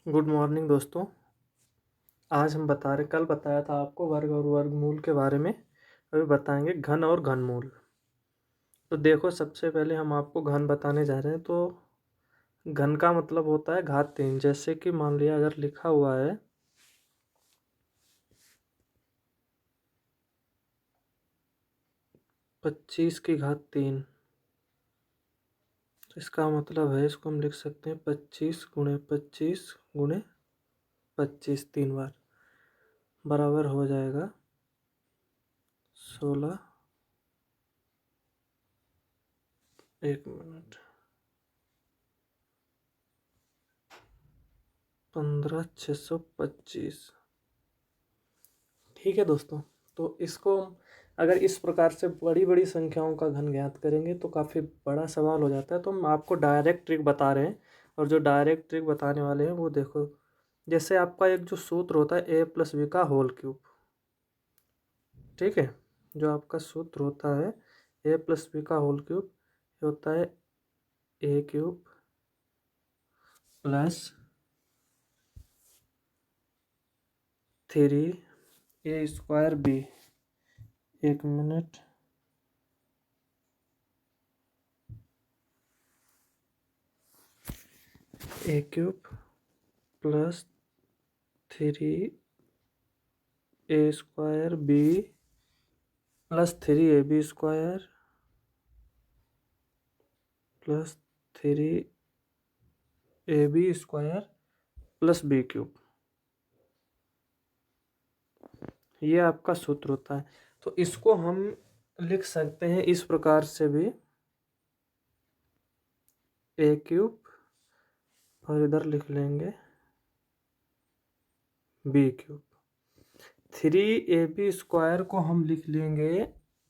Good morning दोस्तों। आज हम कल बताया था आपको वर्ग और वर्गमूल के बारे में। अभी बताएंगे घन और घनमूल। तो देखो, सबसे पहले हम आपको घन बताने जा रहे हैं। तो घन का मतलब होता है घात 3। जैसे कि मान लिया अगर लिखा हुआ है 25 की घात 3, तो इसका मतलब है, इसको हम लिख सकते हैं 25 गुणे 25 गुणे 25 3 बार, बराबर हो जाएगा 16। एक मिनट, 15,625। ठीक है दोस्तों। तो इसको हम अगर इस प्रकार से बड़ी बड़ी संख्याओं का घन ज्ञात करेंगे तो काफ़ी बड़ा सवाल हो जाता है। तो हम आपको डायरेक्ट ट्रिक बता रहे हैं, और जो डायरेक्ट ट्रिक बताने वाले हैं वो देखो। जैसे आपका एक जो सूत्र होता है a+b का होल क्यूब, ठीक है। जो आपका सूत्र होता है a+b का होल क्यूब, ये होता है a³ प्लस 3a² b। एक minute, a³ plus 3a² b plus 3ab² plus 3ab² plus b³। ये आपका सूत्र होता है। तो इसको हम लिख सकते हैं इस प्रकार से भी, a³ और इधर लिख लेंगे b³। 3ab² को हम लिख लेंगे,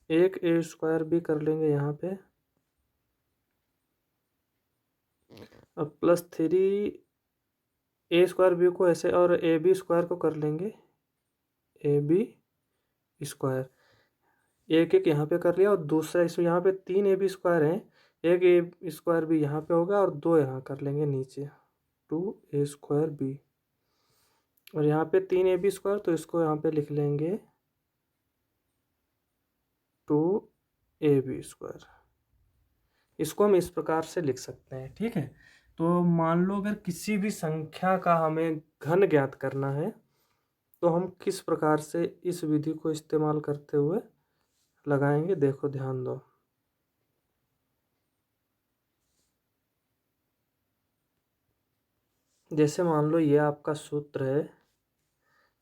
एक a² कर लेंगे यहाँ पे, अब प्लस 3a² को ऐसे, और ab² को कर लेंगे ab²। एक एक यहाँ पे कर लिया, और दूसरा इसमें यहाँ पे 3ab² है, एक a² भी यहाँ पे होगा, और दो यहाँ कर लेंगे नीचे 2a²b। और यहाँ पे 3ab², तो इसको यहाँ पे लिख लेंगे 2ab²। इसको हम इस प्रकार से लिख सकते हैं, ठीक है। तो मान लो अगर किसी भी संख्या का हमें घन ज्ञात करना है तो हम किस प्रकार से इस विधि को इस्तेमाल करते हुए लगाएंगे, देखो ध्यान दो। जैसे मान लो ये आपका सूत्र है,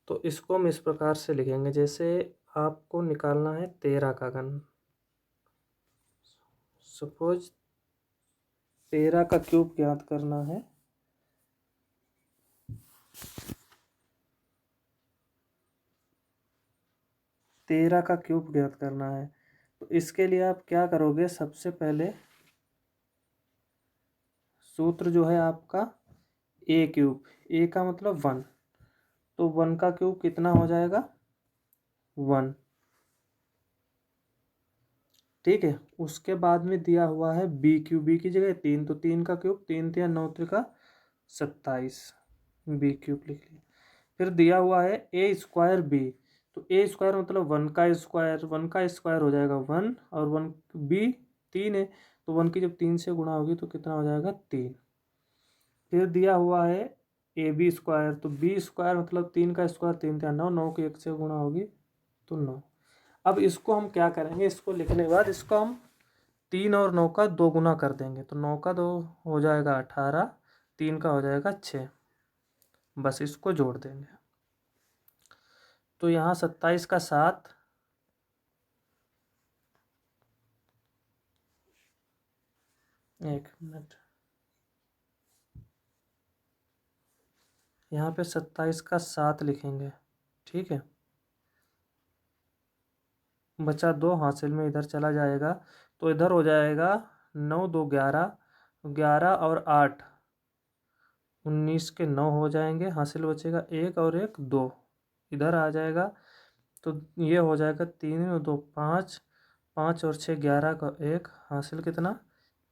तो इसको हम इस प्रकार से लिखेंगे। जैसे आपको निकालना है 13 का घन, सपोज 13 का क्यूब ज्ञात करना है। 13 का क्यूब ज्ञात करना है, तो इसके लिए आप क्या करोगे, सबसे पहले सूत्र जो है आपका a³, a का मतलब 1, तो 1 का क्यूब कितना हो जाएगा 1, ठीक है। उसके बाद में दिया हुआ है b³ b की जगह 3, तो 3 का क्यूब 3 3 9 त्रिका 27, b³ लिख लिया। फिर दिया हुआ है a²b, तो a² मतलब 1 का स्क्वायर, 1 का स्क्वायर हो जाएगा 1, और 1 b 3 है, तो 1 की जब 3 से गुणा होगी तो कितना हो जाएगा 3। फिर दिया हुआ है ab², तो b² मतलब 3 का स्क्वायर 3 3 9, 9 की 1 से गुणा होगी तो 9। अब इसको हम क्या करेंगे, इसको लिखने के बाद इसको हम 3 और 9 का 2 गुना कर देंगे, तो 9 का 2 हो जाएगा 18, 3 का हो जाएगा 6, बस इसको जोड़ देंगे। तो यहाँ 27 का 7, एक मिनट, यहाँ पे 27 का 7 लिखेंगे, ठीक है। बचा 2, हासिल में इधर चला जाएगा, तो इधर हो जाएगा 9 2 11, 11 और 8 19 के 9 हो जाएंगे, हासिल बचेगा 1 और 1 2, इधर आ जाएगा। तो ये हो जाएगा 3 और 2 5, 5 और 6 11 का 1, हासिल कितना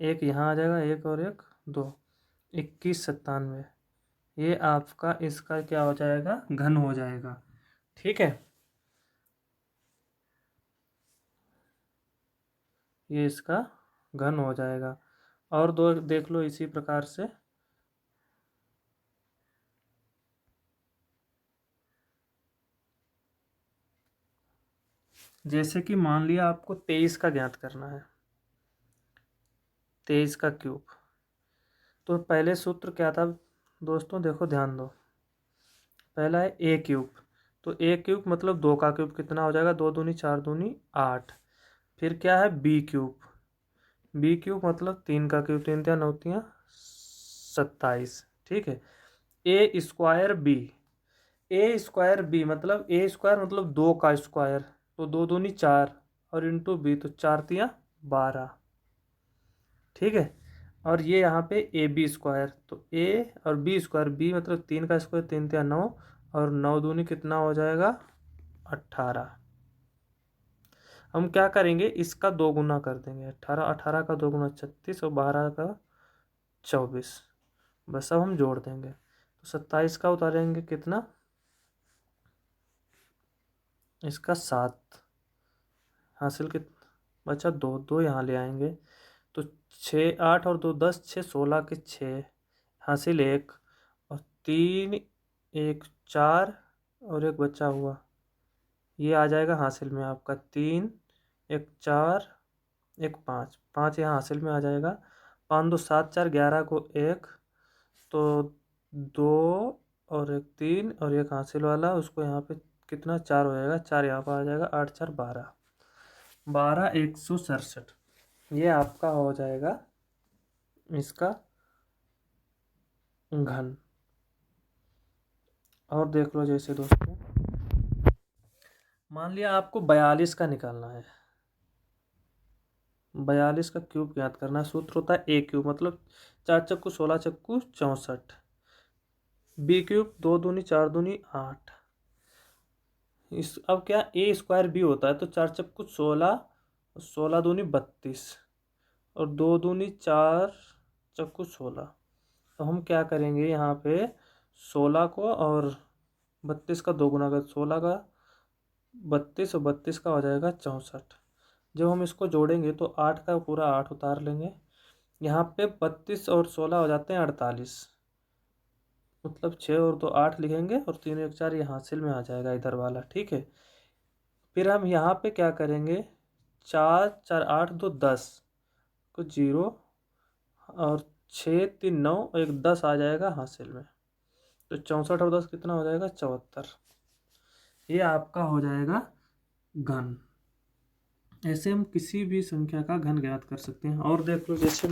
1, यहाँ आ जाएगा 1 और 1 2, 21 97। ये आपका इसका क्या हो जाएगा, घन हो जाएगा। ठीक है, ये इसका घन हो जाएगा। और दो देख लो इसी प्रकार से। जैसे कि मान लिया आपको 23 का ज्ञात करना है, 23 का क्यूब। तो पहले सूत्र क्या था दोस्तों, देखो ध्यान दो। पहला है ए क्यूब। तो ए क्यूब मतलब 2 का क्यूब कितना हो जाएगा, 2 दूनी 4 दूनी 8। फिर क्या है बी क्यूब। बी क्यूब मतलब 3 का क्यूब, 3 तिया 9 तिया 27। ठीक है। ए स्क्वायर बी। ए स्क्वायर बी मतलब ए स्क्वायर मतलब 2 का स्क्वायर, तो 2 दूनी 4 और इंटू बी, तो 4 तिया 12। ठीक है। और ये यहाँ पे ए बी स्क्वायर, तो ए और बी स्क्वायर, बी मतलब 3 का स्क्वायर, 3 तिया 9 और 9 दूनी कितना हो जाएगा 18। हम क्या करेंगे, इसका 2 गुना कर देंगे, 18, 18 का 2 गुना 36 और 12 का 24। बस अब हम जोड़ देंगे, तो 27 का उतारेंगे कितना, इसका 7 हासिल कितना बचा, 2 2 यहाँ ले आएंगे, तो 6 8 और 2 10, 6 16 के 6 हासिल 1 और 3 1 4 और एक बचा हुआ, ये आ जाएगा हासिल में आपका 3 1 4 1 5, 5 यहाँ हासिल में आ जाएगा। 5 2 7 4 11 को 1, तो 2 और एक 3 और एक हासिल वाला, उसको यहाँ पे कितना 4 हो जाएगा, 4 यहाँ पर आ जाएगा, 8 4 12, 12 167। ये आपका हो जाएगा इसका घन। और देख लो जैसे दोस्तों, मान लिया आपको 42 का निकालना है, 42 का क्यूब ज्ञात करना है। सूत्र होता है ए क्यूब मतलब 4 चक्कू 16 चक्कू 64, बी क्यूब 2 दूनी 4 दूनी 8। इस अब क्या ए स्क्वायर बी होता है, तो 4 चक्कू 16, 16 दूनी 32 और 2 दूनी 4 चक्कू 16। तो हम क्या करेंगे यहाँ पे 16 को और 32 का 2 गुना कर, 16 का 32 और 32 का हो जाएगा 64। जब हम इसको जोड़ेंगे तो 8 का पूरा 8 उतार लेंगे, यहाँ पे 32 और 16 हो जाते हैं 48, मतलब 6 और 2 8 लिखेंगे और 3 1 4 ये हासिल में आ जाएगा इधर वाला। ठीक है। फिर हम यहाँ पे क्या करेंगे, 4 4 8 2 10 को 0 और 6 3 9 एक 10 आ जाएगा हासिल में, तो 64 और 10 कितना हो जाएगा 74। ये आपका हो जाएगा घन। ऐसे हम किसी भी संख्या का घन ज्ञात कर सकते हैं। और देख लो जैसे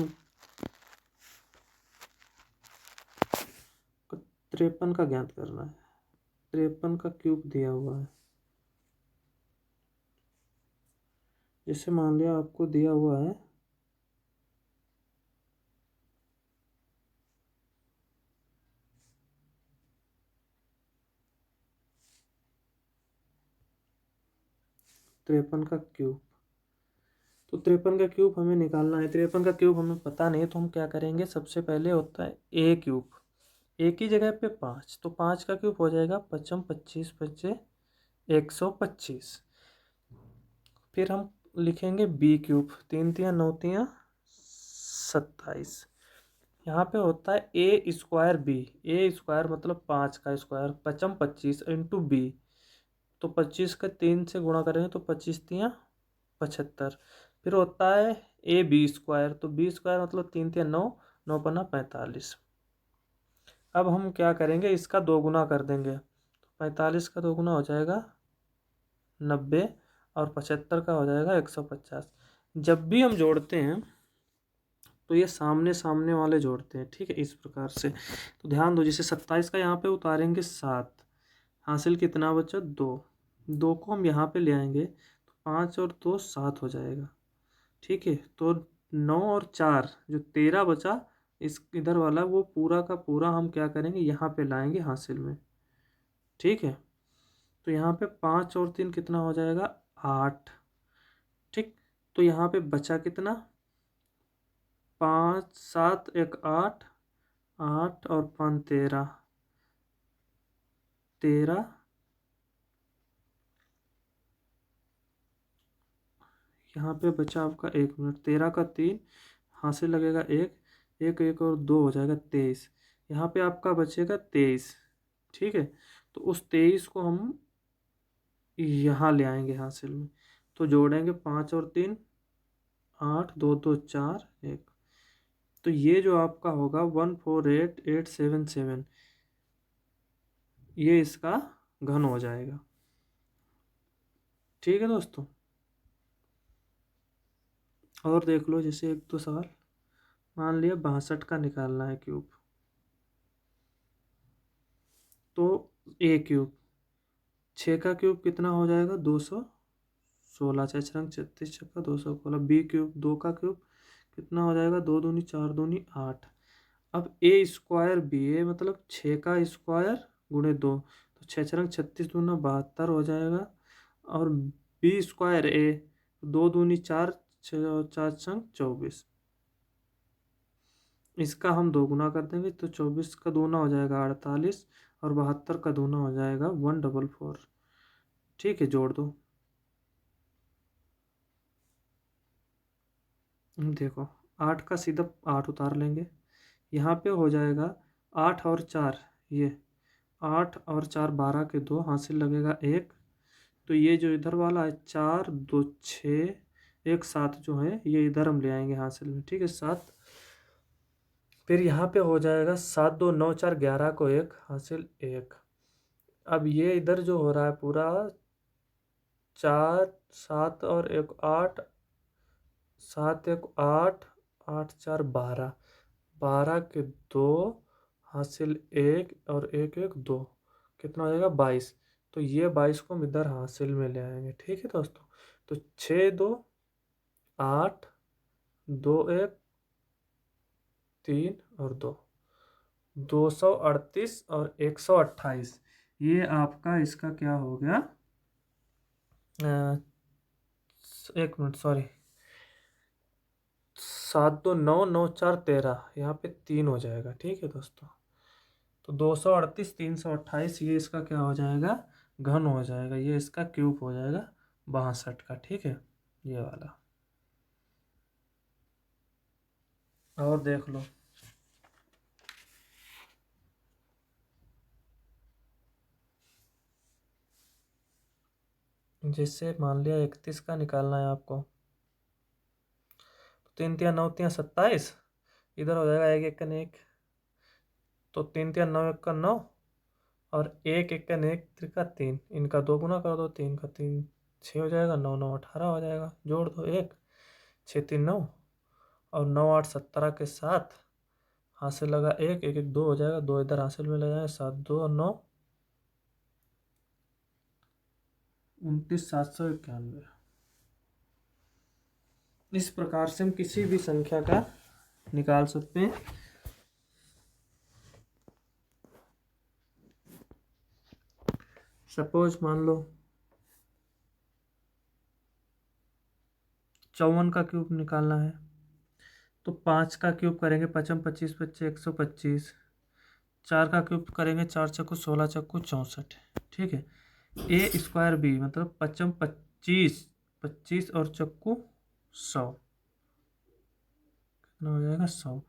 53 का ज्ञात करना है, 53 का क्यूब दिया हुआ है। जैसे मान लिया आपको दिया हुआ है 53 का क्यूब, तो 53 का क्यूब हमें निकालना है। 53 का क्यूब हमें पता नहीं, तो हम क्या करेंगे, सबसे पहले होता है ए क्यूब, ए की जगह पे 5, तो 5 का क्यूब हो जाएगा 55 25 बचे 125। फिर हम लिखेंगे बी क्यूब, 3 तिया 9 तिया 27। यहाँ पे होता है ए स्क्वायर बी, ए स्क्वायर मतलब 5 का स्क्वायर, 55 25 इंटू बी, तो 25 का 3 से गुणा करेंगे तो 25 तिया 75। फिर होता है ए बी स्क्वायर, तो बी स्क्वायर मतलब 3 तिया 9, 9 पन्ना 45। अब हम क्या करेंगे, इसका 2 गुना कर देंगे, तो 45 का 2 गुना हो जाएगा 90 और 75 का हो जाएगा 150। जब भी हम जोड़ते हैं तो ये सामने सामने वाले जोड़ते हैं। ठीक है, इस प्रकार से। तो ध्यान दो, जैसे 27 का यहाँ पे उतारेंगे 7, हासिल कितना बचा 2, 2 को हम यहाँ पे ले आएंगे तो 5 और 2 7 हो जाएगा। ठीक है, तो 9 और 4 जो 13 बचा, इस इधर वाला वो पूरा का पूरा हम क्या करेंगे यहाँ पे लाएंगे हासिल में। ठीक है, तो यहाँ पे 5 और 3 कितना हो जाएगा 8। ठीक, तो यहाँ पे बचा कितना 5 7 1 8, 8 और 5 13, 13, यहाँ पे बचा आपका 1 मिनट, 13 का 3 हासिल लगेगा 1, 1 1 और 2 हो जाएगा 23। यहाँ पे आपका बचेगा 23। ठीक है, तो उस 23 को हम यहाँ ले आएंगे हासिल में, तो जोड़ेंगे 5 और 3 8, 2 2 4 1, तो ये जो आपका होगा 148877, ये इसका घन हो जाएगा। ठीक है दोस्तों, और देख लो जैसे एक दो सवाल, मान लिया 62 का निकालना है क्यूब, तो ए क्यूब 6 का क्यूब कितना हो जाएगा 216, 6 6 36 216। बी क्यूब 2 का क्यूब कितना हो जाएगा 2 दूनी 4 दूनी 8। अब ए स्क्वायर बी, ए मतलब 6 का स्क्वायर गुणे 2, तो 6 6 36 दूना 72 हो जाएगा। और बी स्क्वायर ए 2 दूनी 4, 4 छंग 24, इसका हम 2 गुना कर देंगे तो 24 का दूना हो जाएगा 48, और 72 का दूना हो जाएगा 144। ठीक है, जोड़ दो। देखो 8 का सीधा 8 उतार लेंगे, यहाँ पे हो जाएगा 8 और 4, ये 8 और 4 12 के 2 हासिल लगेगा 1, तो ये जो इधर वाला है 4 2 6 1 7 जो है ये इधर हम ले आएंगे हासिल में। ठीक है, 7, फिर यहाँ पे हो जाएगा 7 2 9 4 11 को 1 हासिल 1। अब ये इधर जो हो रहा है पूरा 4 7 और 1 8, 7 1 8, 8 4 12, 12 के 2 हासिल 1 और 1 1 2, कितना हो जाएगा 22। तो ये 22 को हम इधर हासिल में ले आएंगे। ठीक है दोस्तों, तो 6 2 8 2 1 3 और 2, 238 और 128, ये आपका इसका क्या हो गया, 1 मिनट सॉरी, 7 2 9 9 4 13, यहाँ पे 3 हो जाएगा। ठीक है दोस्तों, तो 238 328 ये इसका क्या हो जाएगा, घन हो जाएगा, ये इसका क्यूब हो जाएगा 62 का। ठीक है, ये वाला। और देख लो, जैसे मान लिया 31 का निकालना है आपको, तो 3 3 9 3 27, इधर हो जाएगा 1 1 1, तो 3 3 9 1 9, और 1 1 1 त्रिका 3, इनका 2 गुना कर दो, 3 का 3 6 हो जाएगा, 9 9 18 हो जाएगा, जोड़ दो 1 6 3 9, और 9 8 17 के साथ हासिल लगा 1 1 1 2 हो जाएगा, 2 इधर हासिल में ले जाएगा, 7 2 और 9 29 791। इस प्रकार से हम किसी भी संख्या का निकाल सकते हैं। सपोज मान लो 54 का क्यूब निकालना है, तो 5 का क्यूब करेंगे 5 25 25 125, 4 का क्यूब करेंगे 4 चक्कू 16 चक्कू 64। ठीक है, ए स्क्वायर बी मतलब 55 25 25 और चक्कू 100, कितना हो जाएगा 100,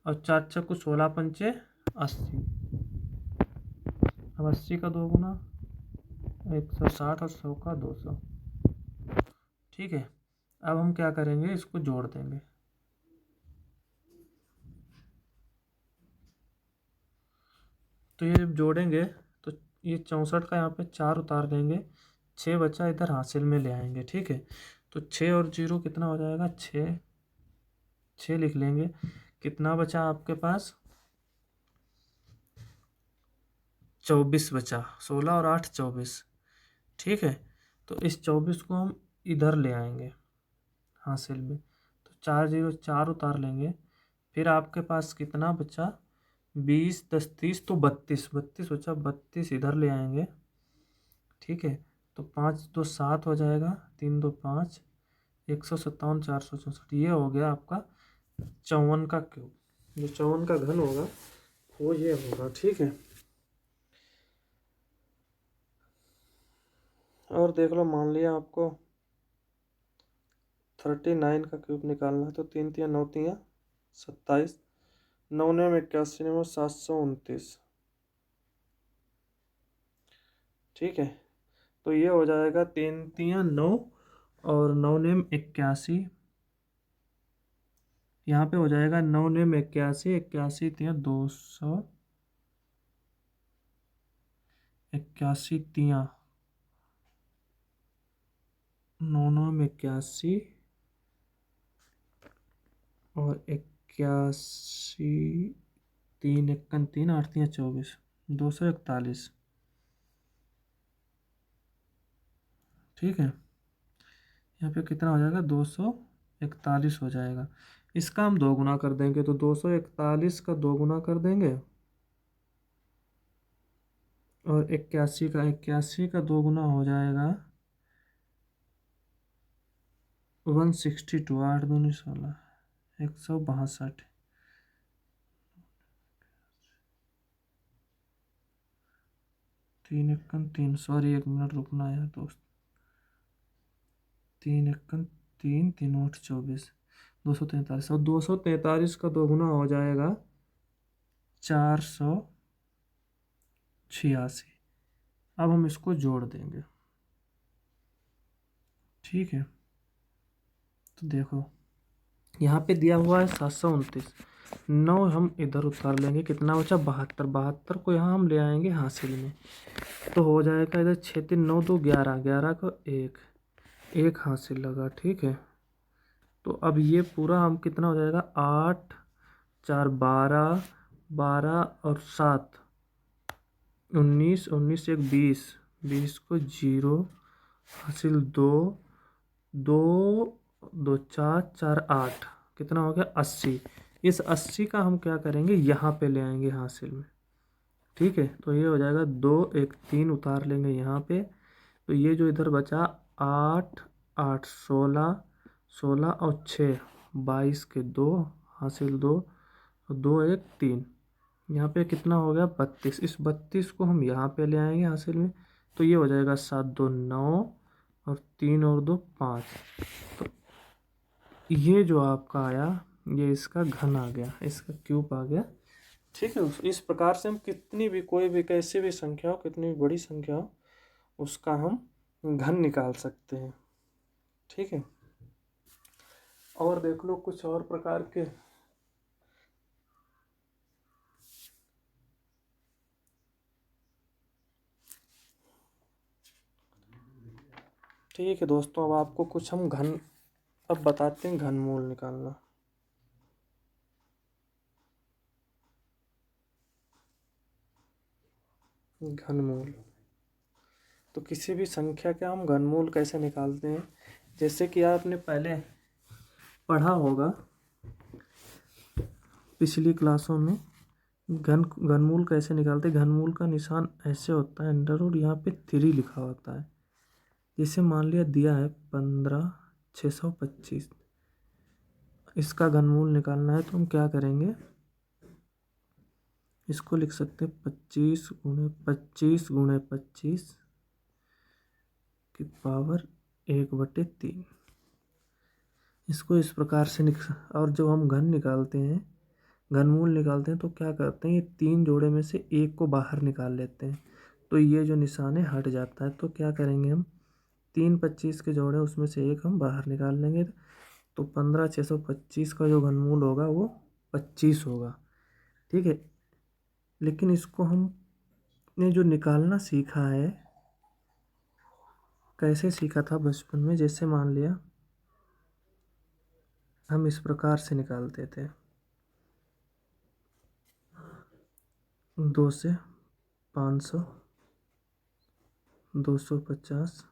और 4 चक्कू 16 पंचे 80, अब 80 का 2 गुना 160 और 100 का 200। ठीक है, अब हम क्या करेंगे, इसको जोड़ देंगे, तो ये जब जोड़ेंगे तो ये 64 का यहाँ पे 4 उतार देंगे, 6 बचा इधर हासिल में ले आएंगे। ठीक है, तो 6 और 0 कितना हो जाएगा 6, 6 लिख लेंगे, कितना बचा आपके पास 24 बचा, 16 और 8 24। ठीक है, तो इस 24 को हम इधर ले आएंगे हासिल में, तो 4 0 4 उतार लेंगे, फिर आपके पास कितना बचा 20 10 30, तो 32 32 बचा, 32 इधर ले आएंगे। ठीक है, तो 5 2 7 हो जाएगा, 3 2 5, 157 464, ये हो गया आपका 54 का क्यूब। जो 54 का घन होगा वो ये होगा। ठीक है, और देख लो, मान लिया आपको 39 का क्यूब निकालना है, तो 3 तिया 9 तिया 27, 9 ने 81 में 729। ठीक है, तो ये हो जाएगा 3 तिया 9 और 9 नेम 81, यहाँ पे हो जाएगा 9 नेम 81, 81 तिया 200, 81 तिया 9 नेम 81 और 81, 3 इक्कन 3 8 तिया 24, 241। ठीक है, यहाँ पे कितना हो जाएगा, 241 हो जाएगा। इसका हम 2 गुना कर देंगे, तो 241 का 2 गुना कर देंगे और 81 का 2 गुना हो जाएगा 162, 8 दूनी 16, 162। 3 इक्कन 3, सॉरी 1 मिनट रुकना है दोस्त, 3 इक्कन 3, 3 8 24, 243, और 243 का 2 गुना हो जाएगा 486। अब हम इसको जोड़ देंगे। ठीक है, तो देखो यहाँ पे दिया हुआ है 729, 9 हम इधर उतार लेंगे, कितना बचा 72, 72 को यहाँ हम ले आएंगे हासिल में, तो हो जाएगा इधर 6 3 9 2 11, 11 को 1 हासिल लगा। ठीक है, तो अब ये पूरा हम कितना हो जाएगा, 8 4 12, 12 और 7 19, 19 1 20, 20 को 0 हासिल 2, 2 2 4 4 8, कितना हो गया 80। इस 80 का हम क्या करेंगे, यहाँ पे ले आएंगे हासिल में। ठीक है, तो ये हो जाएगा 2 1 3 उतार लेंगे यहाँ पे, तो ये जो इधर बचा 8 8 16, 16 और 6 22 के 2 हासिल 2, 2 1 3, यहाँ पे कितना हो गया 32। इस 32 को हम यहाँ पे ले आएंगे हासिल में, तो ये हो जाएगा 7 2 9 और 3 और 2 5। तो ये जो आपका आया, ये इसका घन आ गया, इसका क्यूब आ गया। ठीक है, इस प्रकार से हम कितनी भी, कोई भी कैसी भी संख्या हो, कितनी भी बड़ी संख्या हो, उसका हम घन निकाल सकते हैं। ठीक है, और देख लो कुछ और प्रकार के। ठीक है दोस्तों, अब आपको कुछ हम घन अब बताते हैं, घनमूल निकालना। घनमूल, तो किसी भी संख्या का हम घनमूल कैसे निकालते हैं, जैसे कि आपने पहले पढ़ा होगा पिछली क्लासों में, घनमूल कैसे निकालते हैं। घनमूल का निशान ऐसे होता है, अंडर रूट यहाँ पे 3 लिखा होता है। जैसे मान लिया दिया है 15,625, इसका घनमूल निकालना है, तो हम क्या करेंगे, इसको लिख सकते हैं 25 गुणे 25 की पावर 1/3। इसको इस प्रकार से और जब हम घनमूल निकालते हैं, तो क्या करते हैं, ये 3 जोड़े में से एक को बाहर निकाल लेते हैं, तो ये जो निशान है हट जाता है। तो क्या करेंगे हम, 3 25 के जोड़े, उसमें से एक हम बाहर निकाल लेंगे, तो 15,625 का जो घनमूल होगा वो 25 होगा। ठीक है, लेकिन इसको हमने जो निकालना सीखा है, कैसे सीखा था बचपन में, जैसे मान लिया हम इस प्रकार से निकालते थे, 2 से 500, 250,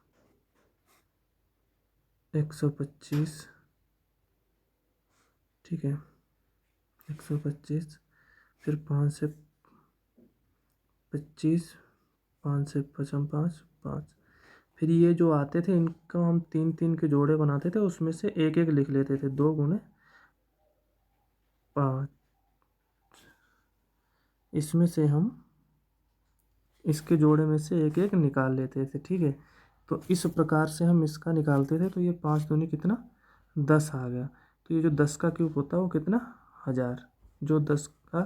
125। ठीक है, 125, फिर 5 से 25, 5 से 55 5, फिर ये जो आते थे इनको हम 3 3 के जोड़े बनाते थे, उसमें से एक एक लिख लेते थे, 2 गुणे 5, इसमें से हम इसके जोड़े में से एक एक निकाल लेते थे। ठीक है, तो इस प्रकार से हम इसका निकालते थे। तो ये 5 दूनी कितना 10 आ गया। तो ये जो 10 का क्यूब होता है वो कितना 1000। जो 10 का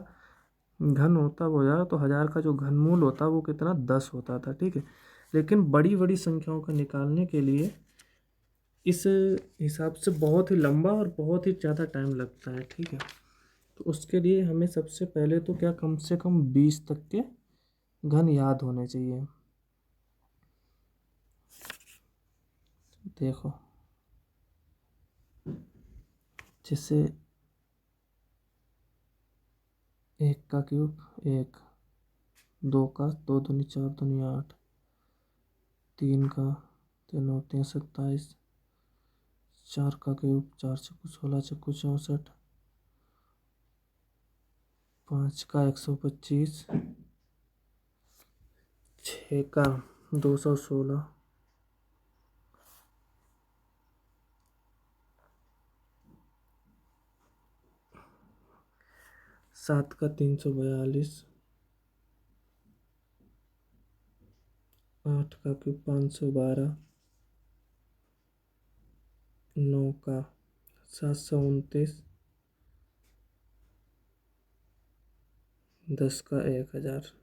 घन होता है वो 1000, तो 1000 का जो घनमूल होता है वो कितना 10 होता था। ठीक है, लेकिन बड़ी बड़ी संख्याओं का निकालने के लिए इस हिसाब से बहुत ही लंबा और बहुत ही ज़्यादा टाइम लगता है। ठीक है, तो उसके लिए हमें सबसे पहले तो क्या कम से कम 20 तक के घन याद होने चाहिए। देखो जैसे 1 का क्यूब 1, 2 का 2 दूनी 4 दूनी 8, 3 का 3 और 3 27, 4 का क्यूब 4 चक्कू 16 चक्कू 64, 5 का 125, 6 का 216, 7 का 342, 8 का क्यूब 512, 9 का 729, 10 का 1000,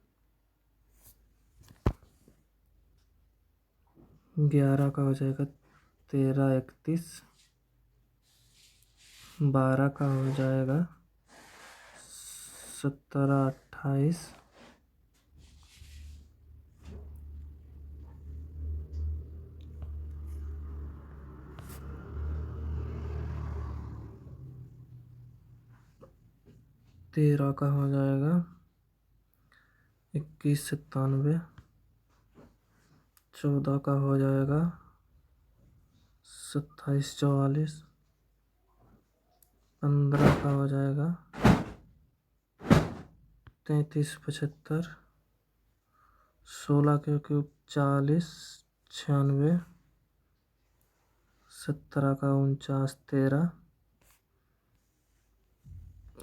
11 का हो जाएगा 1331, 12 का हो जाएगा 1728, 13 का हो जाएगा 2197, 14 का हो जाएगा 2744, 15 का हो जाएगा 3375, 16 के क्यूब 40 96, 17 का 49 13,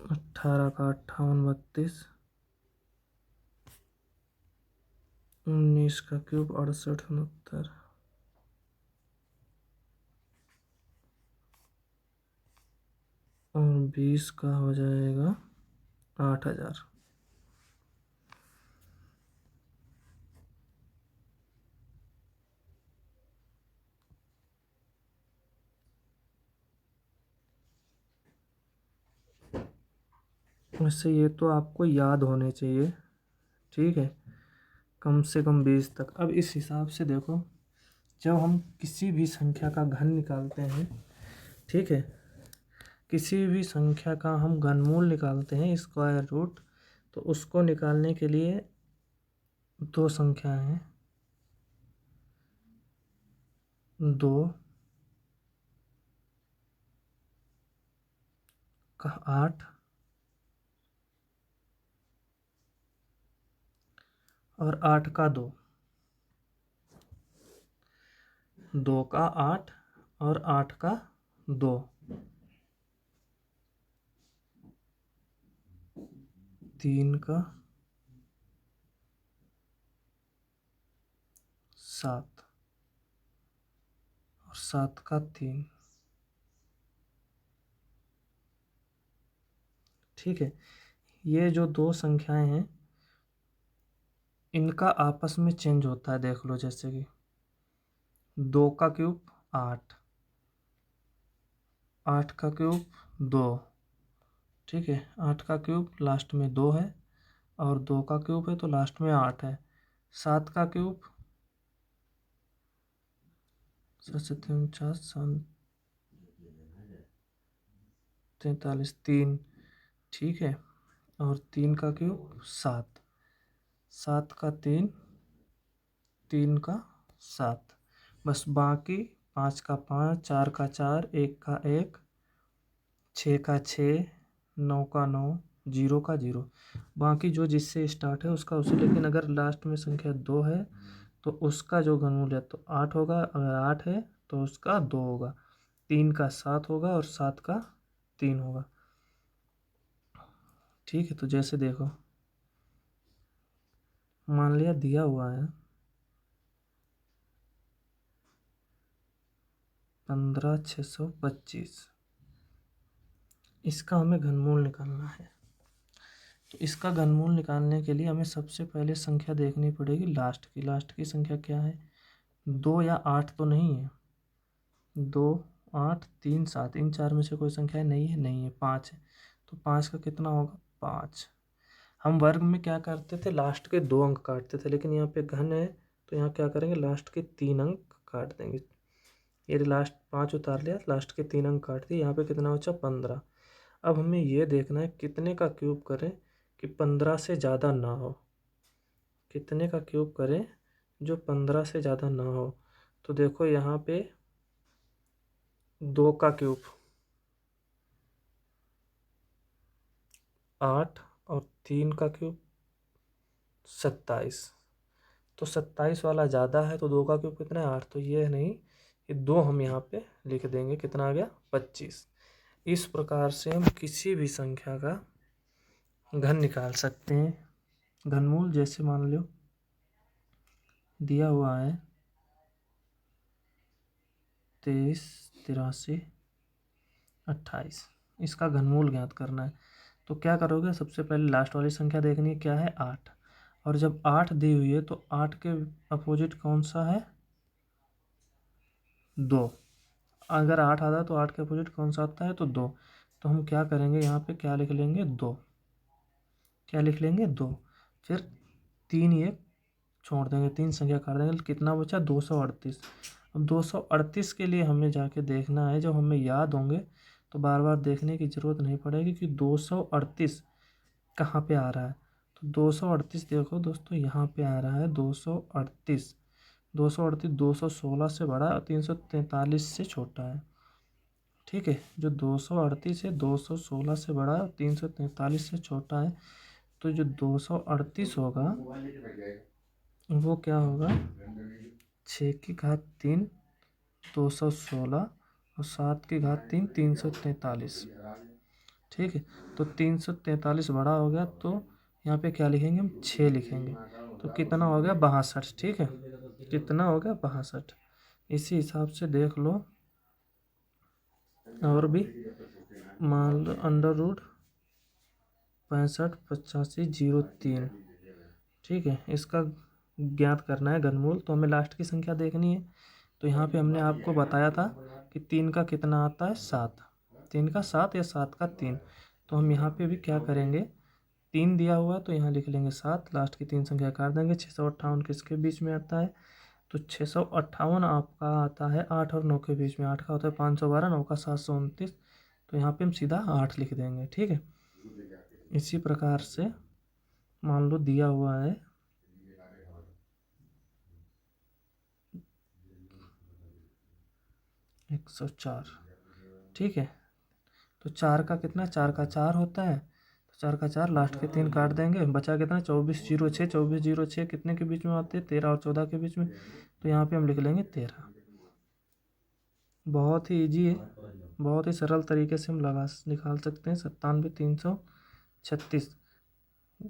18 का 58 32, 19 का क्यूब 68 69, और 20 का हो जाएगा 8000। वैसे ये तो आपको याद होने चाहिए। ठीक है, कम से कम 20 तक। अब इस हिसाब से देखो, जब हम किसी भी संख्या का घन निकालते हैं, ठीक है, किसी भी संख्या का हम घनमूल निकालते हैं स्क्वायर रूट, तो उसको निकालने के लिए दो संख्या हैं, 2 का 8 और 8 का 2, 2 का 8 और 8 का 2, 3 का 7 और 7 का 3। ठीक है, ये जो दो संख्याएं हैं इनका आपस में चेंज होता है। देख लो, जैसे कि 2 का क्यूब 8, 8 का क्यूब 2, ठीक है, 8 का क्यूब लास्ट में 2 है और 2 का क्यूब है तो लास्ट में 8 है। 7 का क्यूब 49 43 3, ठीक है, और 3 का क्यूब 7, 7 का 3, 3 का 7। बस बाकी 5 का 5, 4 का 4, 1 का 1, 6 का 6, 9 का 9, 0 का 0। बाकी जो जिससे स्टार्ट है उसका उसे। लेकिन अगर लास्ट में संख्या 2 है तो उसका जो घनमूल है तो 8 होगा, अगर 8 है तो उसका 2 होगा, 3 का 7 होगा और 7 का 3 होगा। ठीक है, तो जैसे देखो, मान लिया दिया हुआ है 15,625। इसका हमें घनमूल निकालना है। तो इसका घनमूल निकालने के लिए हमें सबसे पहले संख्या देखनी पड़ेगी लास्ट की। लास्ट की संख्या क्या है? 2 या 8 तो नहीं है। 2, 8, 3, 7, इन चार में से कोई संख्या नहीं है? नहीं है। 5 है। तो 5 का कितना होगा? 5। हम वर्ग में क्या करते थे? लास्ट के 2 अंक काटते थे, लेकिन यहाँ पे घन है तो यहाँ क्या करेंगे? लास्ट के 3 अंक काट देंगे। ये लास्ट 5 उतार लिया, लास्ट के 3 अंक काट दिए। यहाँ पे कितना बचा? 15। अब हमें ये देखना है कितने का क्यूब करें कि 15 से ज़्यादा ना हो। कितने का क्यूब करें जो 15 से ज़्यादा ना हो? तो देखो यहाँ पे 2 का क्यूब 8 और 3 का क्यूब 27। तो 27 वाला ज़्यादा है, तो 2 का क्यूब कितना है? 8। तो ये नहीं, ये 2 हम यहाँ पे लिख देंगे। कितना आ गया? 25। इस प्रकार से हम किसी भी संख्या का घन निकाल सकते हैं। घनमूल जैसे मान लो दिया हुआ है 23, 83, 28। इसका घनमूल ज्ञात करना है। तो क्या करोगे? सबसे पहले लास्ट वाली संख्या देखनी है, क्या है? 8। और जब 8 दी हुई है तो 8 के अपोजिट कौन सा है? 2। अगर 8 आता है तो 8 के अपोजिट कौन सा आता है? तो 2। तो हम क्या करेंगे? यहाँ पे क्या लिख लेंगे? 2। क्या लिख लेंगे? 2। फिर 3 ये छोड़ देंगे, 3 संख्या काट देंगे। कितना बचा? 238। अब 238 के लिए हमें जाके देखना है। जब हमें याद होंगे तो बार बार देखने की ज़रूरत नहीं पड़ेगी कि 238 कहाँ पे आ रहा है। तो 238 देखो दोस्तों, यहाँ पे आ रहा है 238। 238 216 से बड़ा और 343 से छोटा है। ठीक है, जो 238 है 216 से बड़ा है, 343 से छोटा है। तो जो 238 होगा वो क्या होगा? 6 की घात 3 216 और 7 की घात 3 343। ठीक है, तो 343 बड़ा हो गया, तो यहाँ पे क्या लिखेंगे? हम 6 लिखेंगे। तो कितना हो गया? 62। ठीक है, कितना हो गया? 62। इसी हिसाब से देख लो और भी। मान लो √65 8503। ठीक है, इसका ज्ञात करना है घनमूल। तो हमें लास्ट की संख्या देखनी है। तो यहाँ पे हमने आपको बताया था कि 3 का कितना आता है? 7। 3 का 7 या 7 का 3। तो हम यहाँ पे भी क्या करेंगे? 3 दिया हुआ है तो यहाँ लिख लेंगे 7। लास्ट की 3 संख्या काट देंगे। 658 किसके बीच में आता है? तो 658 आपका आता है 8 और 9 के बीच में। 8 का होता है 512, 9 का 729। तो यहाँ पे हम सीधा 8 लिख देंगे। ठीक है, इसी प्रकार से मान लो दिया हुआ है 104। ठीक है, तो 4 का कितना? 4 का 4 होता है। तो 4 का 4, लास्ट के 3 काट देंगे। बचा कितना? 2406। 2406 कितने के बीच में आते हैं? 13 और 14 के बीच में। तो यहाँ पे हम लिख लेंगे 13। बहुत ही ईजी है, बहुत ही सरल तरीके से हम निकाल सकते हैं। 97,336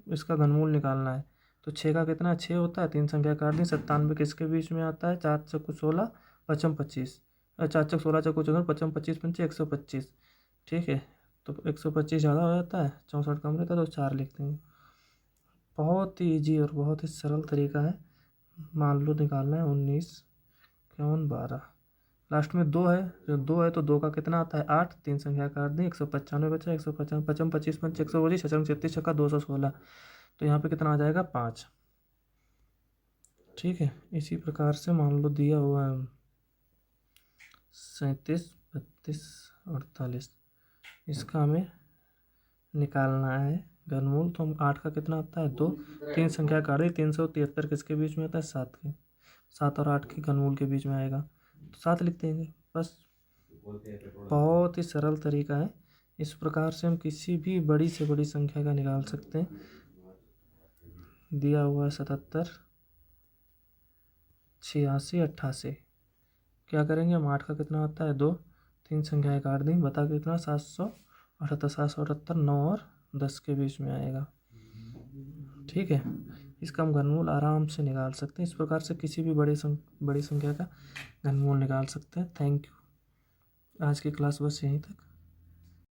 इसका घनमूल निकालना है। तो 6 का कितना? 6 होता है। 3 संख्या काट दी। 97 किसके बीच में आता है? 4 चौको 16, 55 25। 4 चौक 16, चौको 54, 55 25 पंचे 125। ठीक है, तो 125 ज़्यादा हो जाता है, 64 कम रहता है, तो 4 लिख देंगे। बहुत ही ईजी और बहुत ही सरल तरीका है। मान लो निकालना है 19, 51, 12। लास्ट में 2 है। जो 2 है तो 2 का कितना आता है? 8। 3 संख्या काट दी। 195 बचा। 155 55 25 पंच 125, छः 36 छक्का 216। तो यहाँ पे कितना आ जाएगा? 5। ठीक है, इसी प्रकार से मान लो दिया हुआ है 37, 32, 48। इसका हमें निकालना है घनमूल। तो हम 8 का कितना आता है? 2। 3 संख्या काट दी। 373 किसके बीच में आता है? 7 के। 7 और 8 के घनमूल के बीच में आएगा, तो 7 लिख देंगे बस। बहुत ही सरल तरीका है। इस प्रकार से हम किसी भी बड़ी से बड़ी संख्या का निकाल सकते हैं। दिया हुआ है 77, 86, 88। क्या करेंगे हम? 8 का कितना आता है? 2। 3 संख्याएं काट दी। बता कितना? 778। 778 9 और 10 के बीच में आएगा। ठीक है, इसका हम घनमूल आराम से निकाल सकते हैं। इस प्रकार से किसी भी बड़ी संख्या का घनमूल निकाल सकते हैं। Thank you. आज की क्लास बस यहीं तक।